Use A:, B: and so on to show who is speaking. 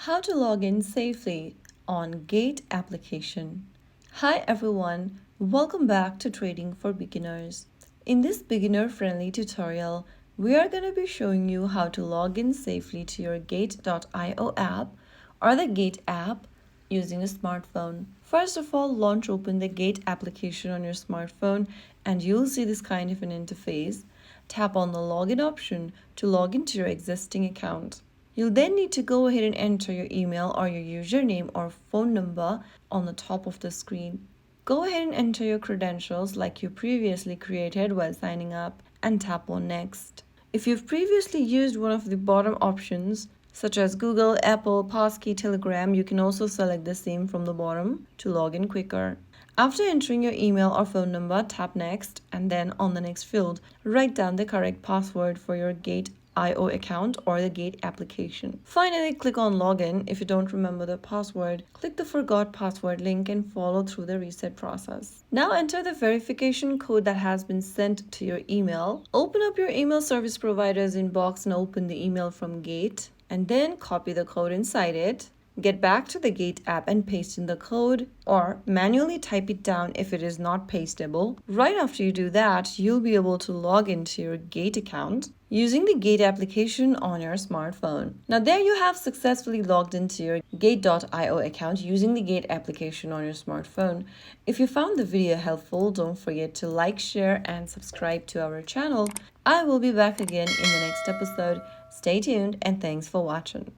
A: How to log in safely on Gate application. Hi everyone, welcome back to Trading for Beginners. In this beginner-friendly tutorial, we are going to be showing you how to log in safely to your Gate.io app or the Gate app using a smartphone. First of all, launch open the Gate application on your smartphone and you'll see this kind of an interface. Tap on the login option to log into your existing account. You'll then need to go ahead and enter your email or your username or phone number on the top of the screen. Go ahead and enter your credentials like you previously created while signing up and tap on Next. If you've previously used one of the bottom options, such as Google, Apple, Passkey, Telegram, you can also select the same from the bottom to log in quicker. After entering your email or phone number, tap Next and then on the next field, write down the correct password for your Gate.io account or the Gate application. Finally, click on Login. If you don't remember the password, click the Forgot Password link and follow through the reset process. Now enter the verification code that has been sent to your email. Open up your email service provider's inbox and open the email from Gate, and then copy the code inside it. Get back to the Gate app and paste in the code or manually type it down if it is not pastable. Right after you do that, you'll be able to log into your Gate account using the Gate application on your smartphone. Now there you have successfully logged into your Gate.io account using the Gate application on your smartphone. If you found the video helpful, don't forget to like, share, and subscribe to our channel. I will be back again in the next episode. Stay tuned and thanks for watching.